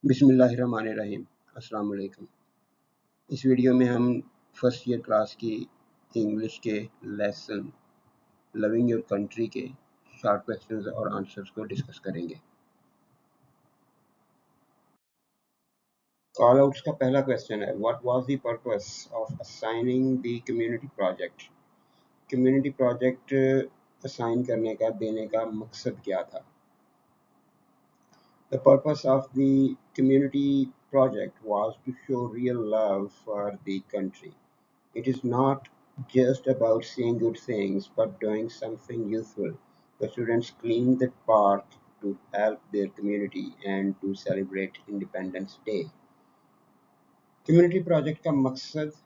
बिस्मिल्लाहिर्रहमानिर्रहीम। अस्सलाम वालेकुम। इस वीडियो में हम फर्स्ट ईयर क्लास की इंग्लिश के लेसन लविंग योर कंट्री के शॉर्ट क्वेश्चंस और आंसर्स को डिस्कस करेंगे। कॉल आउट्स का पहला क्वेश्चन है, what was the purpose of assigning the community project. Community project assign करने का, देने का मकसद क्या था? The purpose of the community project was to show real love for the country. It is not just about saying good things, but doing something useful. The students cleaned the park to help their community and to celebrate Independence Day. Community project का मकसद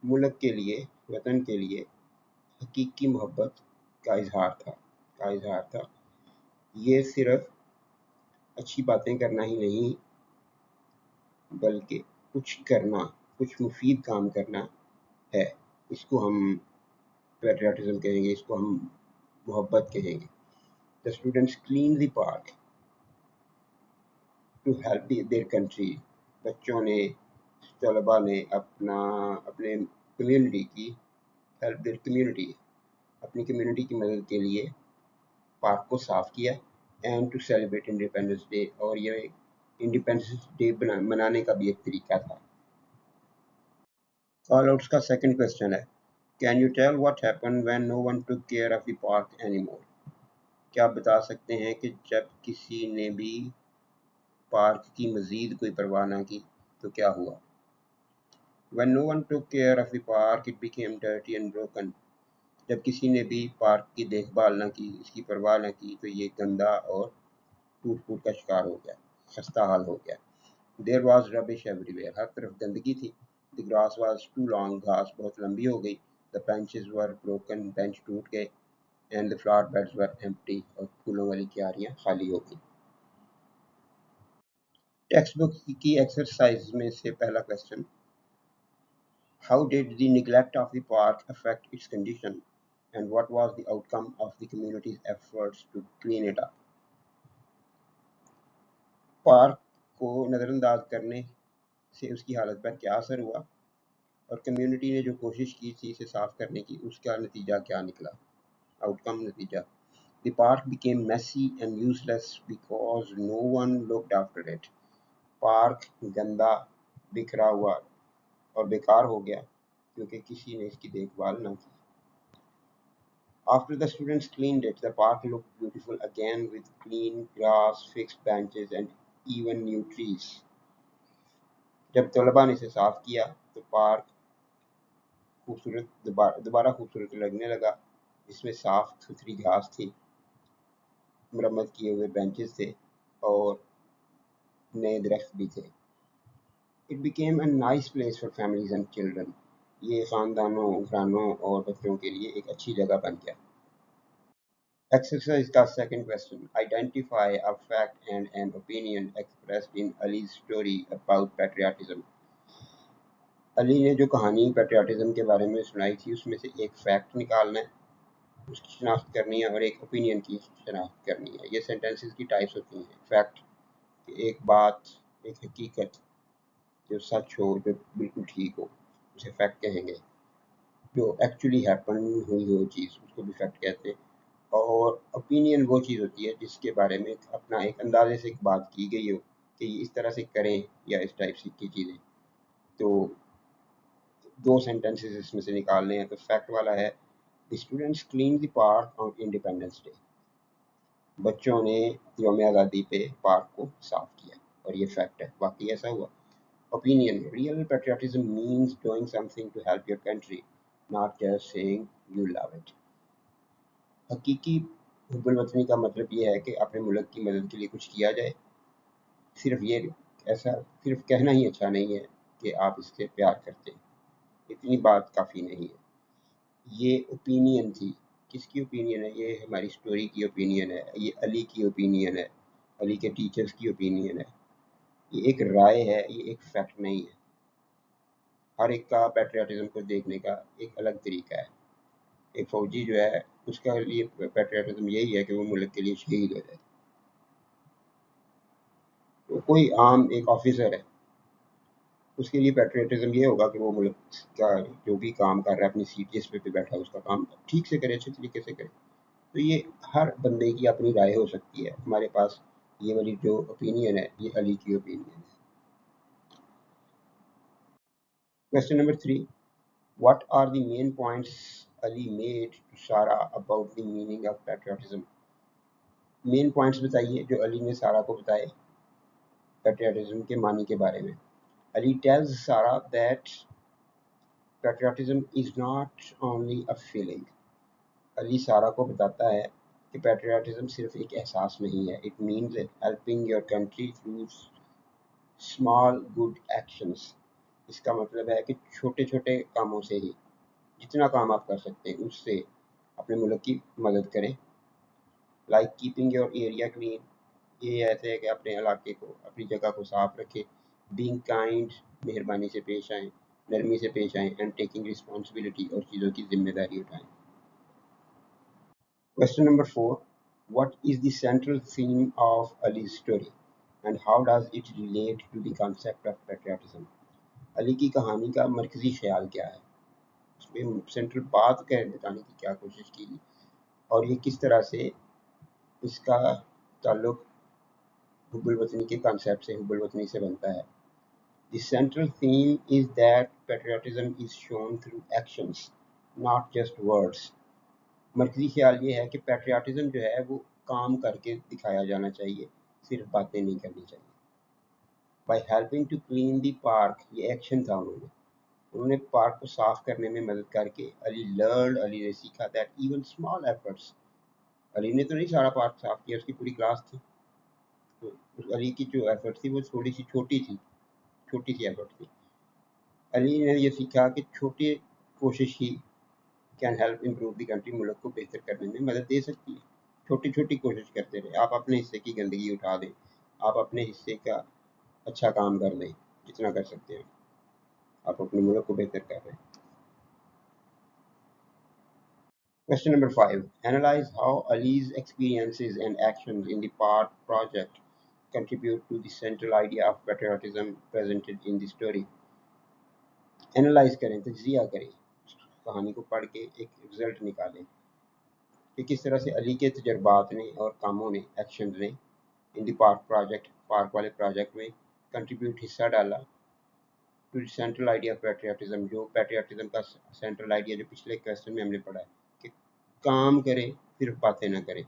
मुल्क के लिए, वतन के लिए हकीकी मोहब्बत का इजहार था। ये सिर्फ अच्छी बातें करना ही नहीं, बल्कि कुछ मुफीद काम करना है। इसको हम पैट्रियटिज्म कहेंगे, इसको हम मोहब्बत कहेंगे। The students clean the park to help their country. बच्चों ने, तलबा ने अपने कम्युनिटी की हेल्प देयर कम्युनिटी, अपनी कम्युनिटी की मदद के लिए पार्क को साफ किया। And to celebrate independence day, और ये इंडिपेंडेंस डे मनाने का भी एक तरीका था। कॉल आउट्स का सेकंड क्वेश्चन है, can you tell what happened when no one took care of the park anymore. क्या आप बता सकते हैं कि जब किसी ने भी पार्क की मजीद कोई परवाह ना की तो क्या हुआ? When no one took care of the park, it became dirty and broken. जब किसी ने भी पार्क की देखभाल ना की, इसकी परवाह ना की, तो ये गंदा और टूट-फूट का शिकार हो गया, खस्ता हाल हो गया। There was rubbish everywhere. हर तरफ गंदगी थी। The grass was too long. घास बहुत लंबी हो गई। The benches were broken. Bench टूट गए। And the flower beds were empty. और फूलों वाली क्यारियां खाली हो गई। टेक्स्ट बुक की एक्सरसाइज में से पहला question, How did the neglect of the park affect its condition? And what was the outcome of the community's efforts to clean it up? Park को नज़रअंदाज करने से उसकी हालत पर क्या असर हुआ, और कम्युनिटी ने जो कोशिश की थी इसे साफ करने की, उसका नतीजा क्या निकला? आउटकम, नतीजा। The park became messy and useless because no one looked after it. Park गंदा, बिखरा हुआ और बेकार हो गया क्योंकि किसी ने इसकी देखभाल न की। After the students cleaned it, the park looked beautiful again with clean grass, fixed benches and even new trees. जब तलबा ने इसे साफ किया तो पार्क दोबारा खूबसूरत लगने लगा। इसमें साफ सुथरी घास थी, मरम्मत किए हुए बेंचेस थे और नए दरख्त भी थे। It became a nice place for families and children. ये खानदानों, घरानों और बच्चों के लिए एक अच्छी जगह बन गया। Exercise का second question. Identify a fact and an opinion expressed in Ali's story about patriotism. Ali ने जो कहानी पैट्रियाटिज्म के बारे में सुनाई थी उसमें से एक फैक्ट निकालना है, उसकी शनाख्त करनी है, और एक ओपिनियन की शनाख्त करनी है। ये सेंटेंसेस की टाइप्स होती हैं। फैक्ट, एक बात, एक हकीकत जो सच हो, जो बिल्कुल ठीक हो, उसे फैक्ट कहेंगे। जो एक्चुअली हैपन हुई हो चीज़, उसको भी फैक्ट कहते हैं। और ओपिनियन वो चीज़ होती है जिसके बारे में अपना एक अंदाजे से एक बात की गई हो कि इस तरह से करें या इस टाइप से की चीज़ें। तो दो सेंटेंसेस इसमें से निकालने हैं। तो फैक्ट वाला है, the students clean the park on independence day. बच्चों ने यौम आज़ादी पे पार्क को साफ किया, और ये फैक्ट है, वाकई ऐसा हुआ। Opinion, real patriotism means doing something to help your country, not just saying you love it. हकीकी हुब्बुल वतनी का मतलब ये है कि अपने मुल्क की मदद के लिए कुछ किया जाए। सिर्फ कहना ही अच्छा नहीं है कि आप इससे प्यार करते हैं, इतनी बात काफ़ी नहीं है। ये ओपिनियन थी। किसकी ओपिनियन है? ये हमारी स्टोरी की ओपिनियन है, ये अली की ओपिनियन है, अली के टीचर्स की ओपिनियन है। ये एक राय है, ये एक फैक्ट नहीं है। हर एक का पैट्रियटिज्म को देखने का एक अलग तरीका है। एक फ़ौजी जो है उसका लिए पैट्रियटिज्म यही है कि वो मुल्क के लिए शहीद हो जाए। تو کوئی عام ایک آفیسر ہے، اس کے لیے پیٹریٹزم یہ ہوگا کہ وہ ملک کا جو بھی کام کر رہا ہے اپنی سیٹ جس پہ بیٹھا ہے اس کا کام ٹھیک سے کرے، اچھے طریقے سے کرے. تو یہ ہر بندے کی اپنی رائے ہو سکتی ہے. ہمارے پاس یہ والی جو اوپینین ہے یہ علی کی اوپینین ہے. Question number 3. What are the main points Ali made to Sarah about the meaning of patriotism? Main points بتائیے جو علی نے سارا کو بتائے پیٹریاٹزم کے معنی کے بارے میں. علی tells Sarah that patriotism is not only a feeling. علی سارا کو بتاتا ہے کہ پیٹریاٹزم صرف ایک احساس نہیں ہے. It means helping your country through small good actions. اس کا مطلب ہے کہ چھوٹے چھوٹے کاموں سے ہی جتنا کام آپ کر سکتے ہیں اس سے اپنے ملک کی مدد کریں. Like keeping your area clean, یہ ایسے ہے کہ اپنے علاقے کو اپنی جگہ کو صاف رکھے. بینگ کائنڈ، مہربانی سے پیش آئیں، نرمی سے پیش آئیں. اینڈ ٹیکنگ رسپانسبلٹی، اور چیزوں کی ذمہ داری اٹھائیں. Question number 4. What is the central theme of Ali's story and how does it relate to the concept of patriotism? علی کی کہانی کا مرکزی خیال کیا ہے، اس میں سینٹرل بات بتانے کی کیا کوشش کی اور یہ کس طرح سے اس کا تعلق حب الوطنی کے کانسیپٹ سے، حب الوطنی سے بنتا ہے. The central theme is that patriotism is shown through actions, not just words. مرکزی خیال یہ ہے کہ پیٹریاٹزم جو ہے وہ کام کر کے دکھایا جانا چاہیے، صرف باتیں نہیں کرنی چاہیے. By helping to clean the park، یہ ایکشن تھا. انہوں نے پارک کو صاف کرنے میں مدد کر کے علی نے سیکھا that even small efforts. علی نے تو نہیں سارا پارک صاف کیا، اس کی پوری کلاس تھی. تو علی کی جو ایفرٹ تھی وہ تھوڑی سی چھوٹی سی ایفرٹ تھی. علی نے یہ سیکھا کہ چھوٹی کوشش ہی can help improve the country, ملک کو بہتر کرنے میں مدد دے سکتی ہے. چھوٹی کوشش کرتے رہے. آپ اپنے حصے کی گندگی اٹھا دیں، آپ اپنے حصے کا اچھا کام کر دیں، جتنا کر سکتے ہیں آپ اپنے ملک کو بہتر کر رہے ہیں. Question number 5. Analyze how Ali's experiences and actions in the Park project contribute to the central idea of patriotism presented in the story. Analyze کریں، تجزیہ کریں، کہانی کو پڑھ کے ایک رزلٹ نکالیں کہ کس طرح سے علی کے تجربات نے اور کاموں نے، ایکشنز نے ان دی پارک پروجیکٹ، پارک والے پروجیکٹ میں کنٹریبیوٹ، حصہ ڈالا ٹو سینٹرل آئیڈیا آف پیٹریاٹزم، جو پیٹریاٹزم کا سینٹرل آئیڈیا جو پچھلے کویسچن میں ہم نے پڑھا ہے کہ کام کریں صرف باتیں نہ کریں.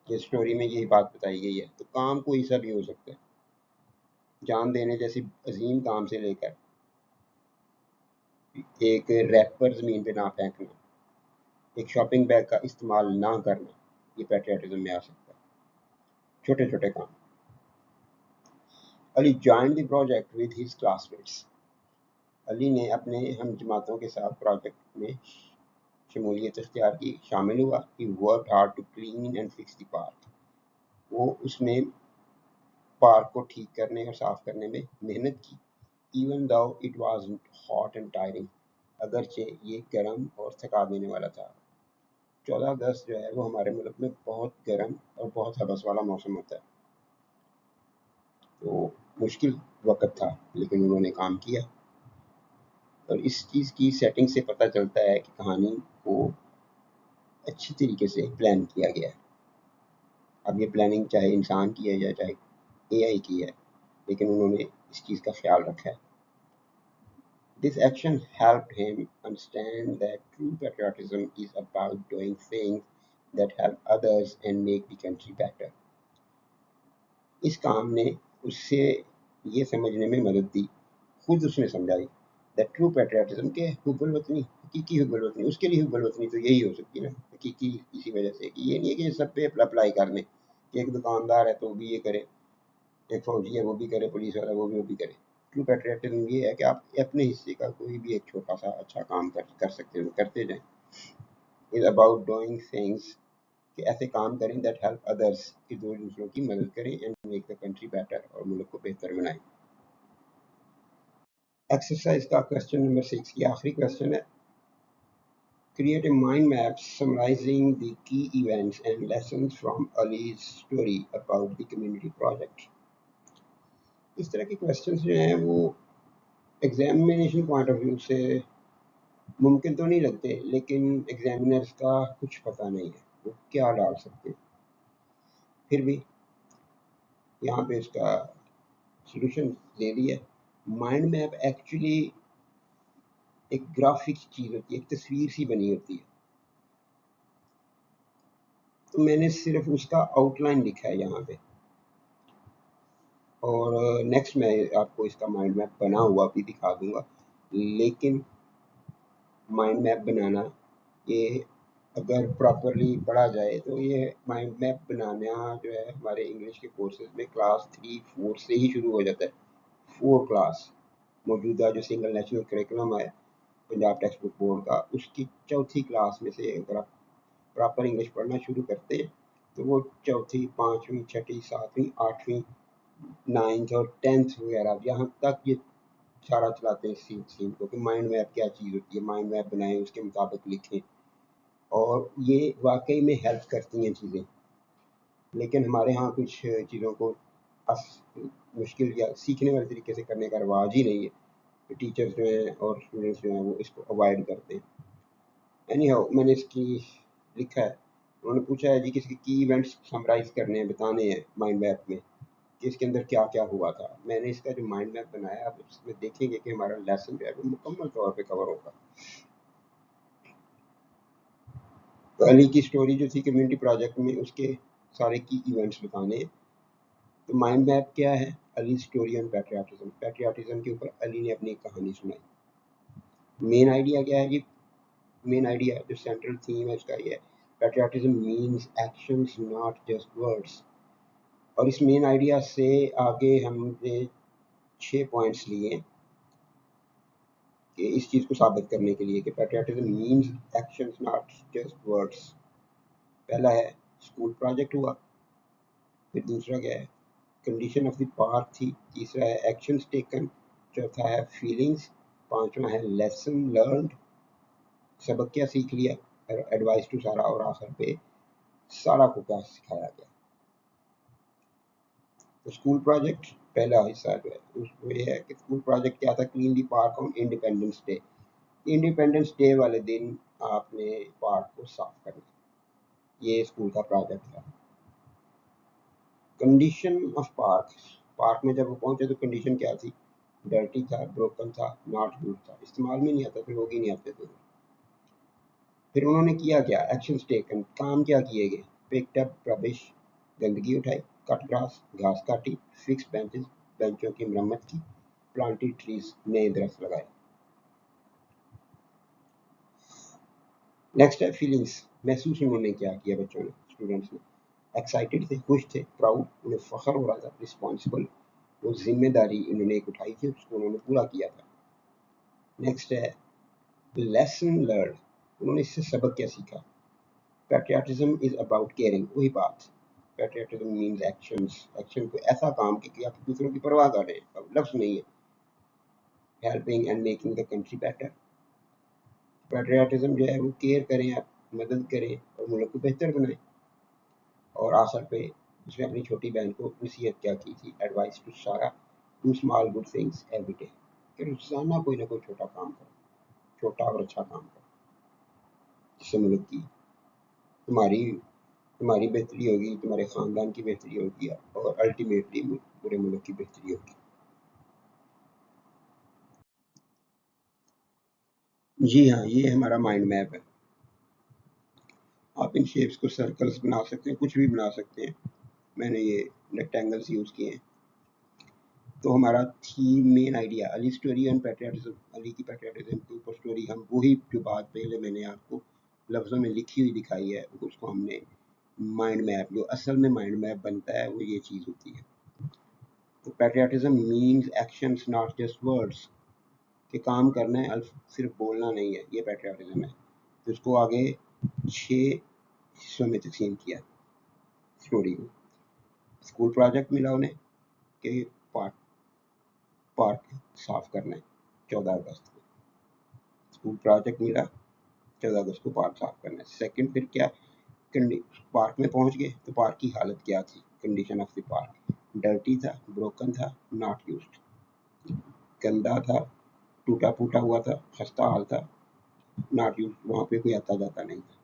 یہ اسٹوری میں یہی بات بتائی گئی ہے. تو کام کوئی سا بھی ہو سکتا ہے، جان دینے جیسی عظیم کام سے لے کر ایک ریپر زمین پہ نہ پھینکنا، ایک شاپنگ بیگ کا استعمال نہ کرنا، یہ پیٹریاٹزم میں آ سکتا ہے. چھوٹے چھوٹے کام. علی joined the project with his classmates. علی نے اپنے ہم جماعتوں کے ساتھ پروجیکٹ میں شمولیت اختیار کی، شامل ہوا. He worked hard to clean and fix the park. وہ اس نے پارک کو ٹھیک کرنے اور صاف کرنے میں محنت کی. Even though it was hot and tiring. اگرچہ یہ گرم اور تھکا دینے والا تھا. 14 اگست جو ہے وہ ہمارے ملک میں بہت گرم اور بہت ہبس والا موسم ہوتا ہے، تو مشکل وقت تھا لیکن انہوں نے کام کیا. اور اس چیز کی سیٹنگ سے پتہ چلتا ہے کہ کہانی کو اچھی طریقے سے پلان کیا گیا ہے. اب یہ پلاننگ چاہے انسان کی ہے یا چاہے اے آئی کی ہے، لیکن انہوں نے اس چیز کا خیال رکھا ہے. This action helped him understand that true patriotism is about doing things that help others and make the country better. اس کام نے اس سے یہ سمجھنے میں مدد دی، خود اس نے سمجھائی that true patriotism کہ حب الوطنی، حقیقی حب الوطنی، اس کے لیے حب الوطنی تو یہی ہو سکتی ہے نا، حقیقی اسی وجہ سے کہ یہ نہیں ہے کہ سب پہ اپلائی کر لیں کہ ایک دکاندار ہے تو وہ بھی یہ کرے، ایک فوجی ہے وہ بھی کرے، پولیس والا وہ بھی کرے. ٹرو پیٹریاٹزم یہ ہے کہ آپ اپنے حصے کا کوئی بھی ایک چھوٹا سا اچھا کام کر سکتے ہیں، کرتے جائیں. از اباؤٹ ڈوئنگ تھنگس، کہ ایسے کام کریں دیٹ ہیلپ ادرس، کہ جو دوسروں کی مدد کریں، and make the country better, اور ملک کو بہتر بنائیں. ایکسرسائز کا کویسچن نمبر 6 یہ آخری کویسچن ہے. Create a mind map summarizing the key events and lessons from Ali's story about the community project. इस तरह के क्वेश्चंस जो हैं वो एग्जामिनेशन पॉइंट ऑफ व्यू से मुमकिन तो नहीं लगते, लेकिन एग्जामिनर्स का कुछ पता नहीं है वो क्या डाल सकते हैं। फिर भी यहाँ पे इसका सॉल्यूशन दे दिया। माइंड मैप एक्चुअली एक ग्राफिक चीज़ होती है, एक तस्वीर सी बनी होती है। तो मैंने सिर्फ उसका आउटलाइन लिखा है यहाँ पे, और नेक्स्ट मैं आपको इसका माइंड मैप बना हुआ भी दिखा दूंगा। लेकिन माइंड मैप बनाना, ये अगर प्रॉपरली पढ़ा जाए तो ये माइंड मैप बनाना जो है हमारे इंग्लिश के कोर्सेज में क्लास 3-4 से ही शुरू हो जाता है। 4 क्लास मौजूदा जो सिंगल नेशनल करिकुलम है पंजाब टेक्स्ट बुक बोर्ड का, उसकी चौथी क्लास में से अगर आप प्रॉपर इंग्लिश पढ़ना शुरू करते हैं तो वो चौथी, पाँचवीं, छठी, सातवीं, आठवीं, 9th और 10th वगैरह यहाँ तक ये सारा चलाते हैं सीन को कि माइंड मैप क्या चीज़ होती है, माइंड मैप बनाएं, उसके मुताबिक लिखें, और ये वाकई में हेल्प करती हैं चीज़ें। लेकिन हमारे यहाँ कुछ चीज़ों को मुश्किल या सीखने वाले तरीके से करने का रिवाज ही नहीं है, तो टीचर्स जो हैं और स्टूडेंट्स जो हैं वो इसको अवॉइड करते हैं। एनी हाउ मैंने इसकी लिखा है। उन्होंने पूछा है जी किसी की इवेंट्स समराइज करने हैं, बताने हैं माइंड मैप में कि इसके अंदर क्या क्या हुआ था। मैंने इसका जो माइंड मैप बनाया, आप उसमें देखेंगे कि हमारा लेसन जो है वो मुकम्मल तौर पे कवर होगा। तो अली की स्टोरी जो थी कम्युनिटी प्रोजेक्ट में, उसके सारे की इवेंट्स बताने हैं। तो माइंड मैप क्या है? Ali story on patriotism, patriotism के ऊपर अली ने अपनी कहानी सुनाई। मेन आइडिया क्या है जी? मेन आइडिया जो सेंट्रल थीम है उसका ये है, patriotism means actions not just words. और इस मेन आइडिया से आगे हमने 6 पॉइंट्स लिए कि इस चीज़ को साबित करने के लिए कि patriotism means actions not just words. पहला है स्कूल प्रोजेक्ट हुआ, फिर दूसरा क्या है कंडीशन ऑफ द पार्क थी, तीसरा है एक्शंस टेकन, चौथा है फीलिंग्स, पांचवा है लेसन लर्नड, सबक क्या सीख लिया, एडवाइस टू सारा, और आखिर पे सारा को क्या सिखाया गया। तो स्कूल प्रोजेक्ट पहला हिस्सा जो है उसमें ये है कि स्कूल प्रोजेक्ट क्या था, clean the park on independence day. Independence day वाले दिन आपने पार्क को साफ करना, ये स्कूल का प्रोजेक्ट था। कंडीशन ऑफ पार्क, पार्क में जब वो पहुंचे तो कंडीशन क्या थी? डर्टी था, ब्रोकन था, नॉट गुड था, इस्तेमाल में नहीं आता, फिर लोग ही नहीं आते थे। फिर उन्होंने किया क्या? एक्शंस टेकन, काम क्या किए गए? पिक्ड अप रबिश, गंदगी उठाई, कट ग्रास, घास काटी, फिक्स बेंचेस, बेंचों की मरम्मत की, प्लांटेड ट्रीज, नए दरख्त लगाए। नेक्स्ट है फीलिंग्स, महसूस उन्होंने क्या किया बच्चों ने, स्टूडेंट्स ने? एक्साइटेड थे, खुश थे, प्राउड, उन्हें फख्र हो रहा था, रिस्पॉन्सिबल, वो जिम्मेदारी इन्होंने एक उठाई थी उसको उन्होंने पूरा किया था। नेक्स्ट है लेसन लर्न, उन्होंने इससे सबक क्या सीखा? पैट्रियाटिज्म इज अबाउट केयरिंग, वही बात, पैट्रियाटिज्म मीन्स एक्शंस, एक्शन को ऐसा काम कि आप दूसरों की परवाह कर रहे हैं, अब लफ्ज नहीं है। Helping and making the country better, patriotism जो है वो केयर करें, आप मदद करें और मुल्क को बेहतर बनाएं। और आखिर पे उसने अपनी छोटी बहन को नसीहत क्या की थी? Advice to Sara, to small good things every day, कि रोजाना कोई ना कोई छोटा काम करो, छोटा और अच्छा काम करो, जिससे मुल्क की तुम्हारी तुम्हारी बेहतरी होगी, तुम्हारे ख़ानदान की बेहतरी होगी और अल्टीमेटली पूरे मुल्क की बेहतरी होगी। जी हाँ, ये हमारा माइंड मैप है। आप इन शेप्स को सर्कल्स बना सकते हैं, कुछ भी बना सकते हैं। मैंने ये रेक्टेंगल्स यूज़ किए हैं। तो हमारा theme, main idea, Ali story and patriotism, Ali की पैट्रियाटिज्म के ऊपर स्टोरी, हम वही जो बात पहले मैंने आपको लफ्ज़ों में लिखी हुई दिखाई है उसको हमने माइंड मैप, जो असल में माइंड मैप बनता है वो ये चीज़ होती है। तो patriotism means actions not just words, कि काम करना है, सिर्फ बोलना नहीं है, ये पैट्रियाटिज्म है। तो इसको आगे 6 हिस्सों में तकसीम किया स्टोरी को। स्कूल प्रोजेक्ट मिला उन्हें कि पार्क पार्क साफ करना है 14 अगस्त को, स्कूल प्रोजेक्ट मिला 14 अगस्त को पार्क साफ करना है। सेकंड फिर क्या, पार्क में पहुंच गए तो पार्क की हालत क्या थी, condition of the park. Dirty था, ब्रोकन था, नॉट यूज्ड। गंदा था, टूटा फूटा हुआ था, खस्ता हाल था, नॉट यूज्ड, वहाँ पे कोई आता जाता नहीं था।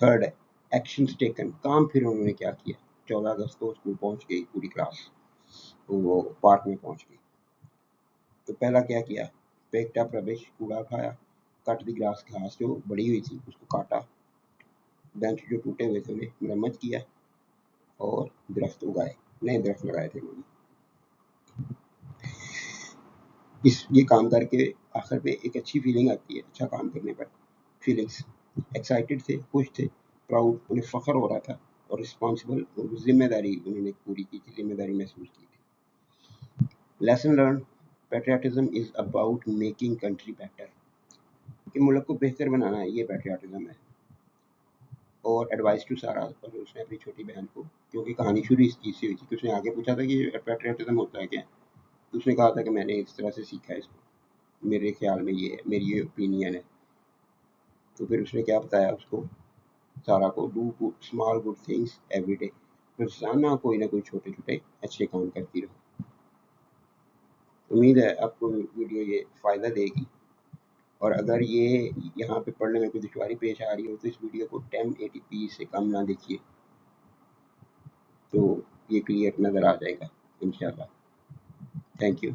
थर्ड है एक्शंस टेकन, काम फिर उन्होंने क्या किया। 14 अगस्त को स्कूल पहुंच गई पूरी क्लास, वो पार्क में पहुंच गई। तो पहला क्या किया, पेक्ड अप रबिश, कूड़ा उठाया, कट दी ग्रास, घास जो बड़ी हुई थी उसको काटा, बेंच जो टूटे हुए थे उन्हें मरम्मत किया, और दरख्त उगाए, नए दरख्त लगाए थे उन्होंने। ये काम करके आखिर पे एक अच्छी फीलिंग आती है, अच्छा काम करने पर फीलिंग्स। एक्साइटेड थे, खुश थे, प्राउड, उन्हें फ़ख्र हो रहा था, और रिस्पॉन्सिबल, जिम्मेदारी उन्होंने पूरी की थी, जिम्मेदारी महसूस की थी। Lesson learn, patriotism is about making country better, कि मुल्क को बेहतर बनाना है, ये पैट्रियाटिज्म है। और एडवाइस टू सारा, और उसने अपनी छोटी बहन को, क्योंकि कहानी शुरू इस चीज़ से हुई थी कि उसने आगे पूछा था कि पैट्रियाटिज्म होता है क्या, तो उसने कहा था कि मैंने इस तरह से सीखा है इसको, मेरे ख्याल में ये है, मेरी ये ओपिनियन है। तो फिर उसने क्या बताया उसको, सारा को, do small good things every day, रोजाना कोई ना कोई छोटे छोटे अच्छे काम करती रहो। उम्मीद है आपको वीडियो ये फ़ायदा देगी, और अगर ये यहाँ पे पढ़ने में कोई दुश्वारी पेश आ रही हो तो इस वीडियो को 1080p से कम ना देखिए, तो ये क्लियर नज़र आ जाएगा इंशाल्लाह। Thank you.